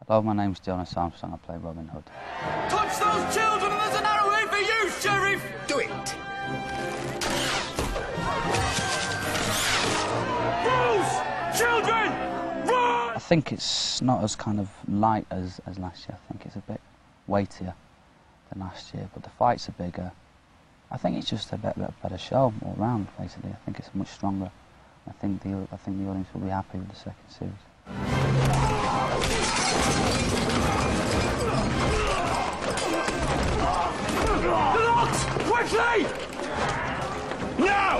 Hello, my name's Jonas Armstrong. I play Robin Hood. Touch those children and there's an arrow in for you, Sheriff! Do it! Rose! Children! Run! I think it's not as kind of light as last year. I think it's a bit weightier than last year, but the fights are bigger. I think it's just a better show all round, basically. I think it's much stronger. I think the audience will be happy with the second series. The locks! Quickly! Now!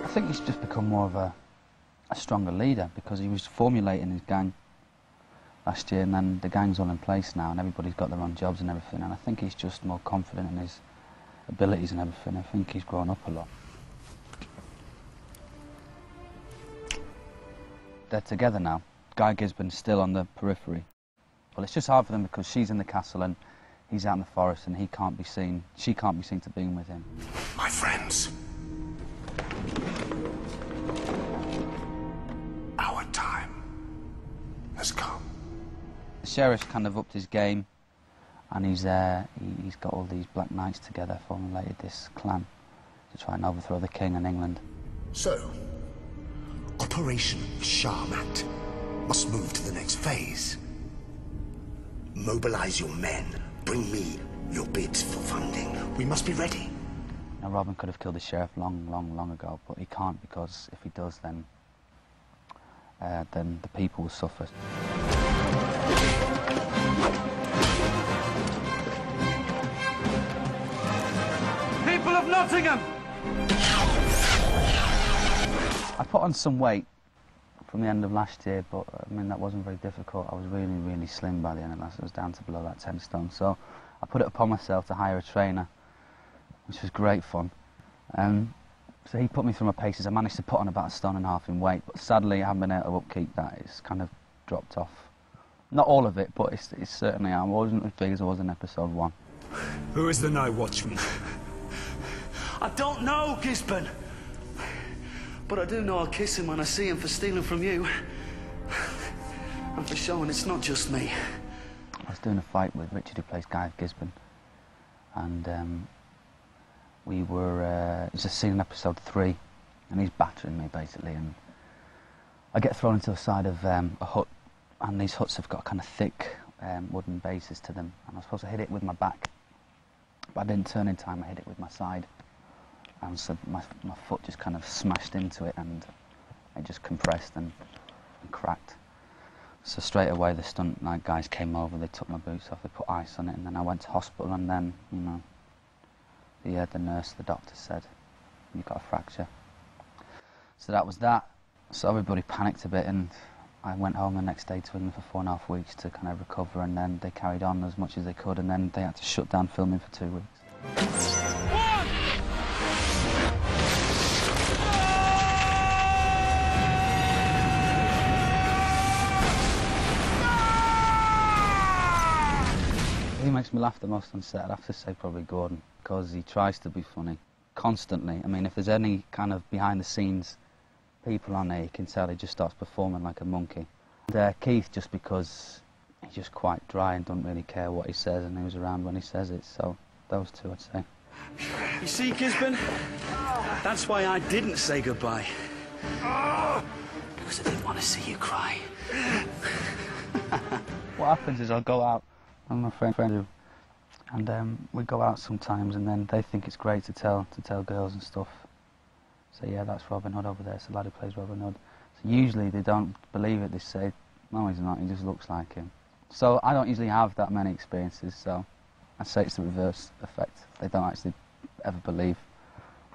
I think he's just become more of a stronger leader because he was formulating his gang last year, and then the gang's all in place now and everybody's got their own jobs and everything, and I think he's just more confident in his abilities and everything. I think he's grown up a lot. They're together now. Guy Gisborne's still on the periphery. Well, it's just hard for them because she's in the castle and he's out in the forest and he can't be seen, she can't be seen to being with him. My friends, our time has come. The sheriff's kind of upped his game, and he's got all these Black Knights together, formulated this clan to try and overthrow the king and England. So, Operation Charmat must move to the next phase. Mobilize your men. Bring me your bids for funding. We must be ready. Now, Robin could have killed the sheriff long ago, but he can't, because if he does, then the people will suffer. People of Nottingham! I put on some weight from the end of last year, but I mean that wasn't very difficult. I was really slim by the end of last year. I was down to below that 10 stone. So I put it upon myself to hire a trainer, which was great fun. So he put me through my paces. I managed to put on about 1.5 stone in weight, but sadly I haven't been able to upkeep that. It's kind of dropped off. Not all of it, but it's certainly, I wasn't as big as I was in episode 1. Who is the Night Watchman? I don't know, Gisborne. But I do know I'll kiss him when I see him for stealing from you. And for showing it's not just me. I was doing a fight with Richard, who plays Guy Gisborne, and we were, it's a scene in episode 3, and he's battering me basically, and I get thrown into the side of a hut, and these huts have got kind of thick wooden bases to them, and I was supposed to hit it with my back, but I didn't turn in time. I hit it with my side, and so my foot just kind of smashed into it, and it just compressed and cracked. So straight away the stunt guys came over, they took my boots off, they put ice on it, and then I went to hospital, and then, you know, the nurse, the doctor said, you've got a fracture. So that was that. So everybody panicked a bit, and I went home the next day to England for 4.5 weeks to kind of recover, and then they carried on as much as they could, and then they had to shut down filming for 2 weeks. He makes me laugh the most on set, I'd have to say probably Gordon, because he tries to be funny constantly. I mean, if there's any kind of behind-the-scenes people on there, you can tell he just starts performing like a monkey. And Keith, just because he's just quite dry and don't really care what he says, and he was around when he says it, so those two, I'd say. You see, Gisborne? That's why I didn't say goodbye. Because I didn't want to see you cry. What happens is I'll go out, and my friend and we go out sometimes, and then they think it's great to tell girls and stuff. So yeah, that's Robin Hood over there. It's the lad who plays Robin Hood. So usually they don't believe it. They say, no, he's not. He just looks like him. So I don't usually have that many experiences. So I'd say it's the reverse effect. They don't actually ever believe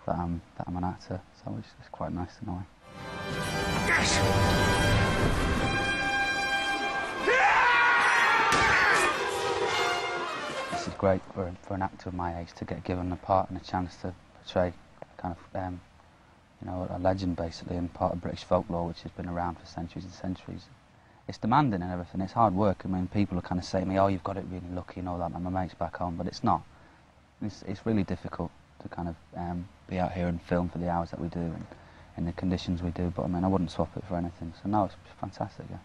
that I'm an actor. So it's quite nice in a way. Yes! It's great for an actor of my age to get given a part and a chance to portray kind of, you know, a legend basically, and part of British folklore which has been around for centuries and centuries. it's demanding and everything. It's hard work. I mean, people are kind of saying to me, "Oh, you've got it really lucky and all that," and my mates back home, but it's not. It's really difficult to kind of be out here and film for the hours that we do and in the conditions we do. But I mean, I wouldn't swap it for anything. So no, it's fantastic. Yeah.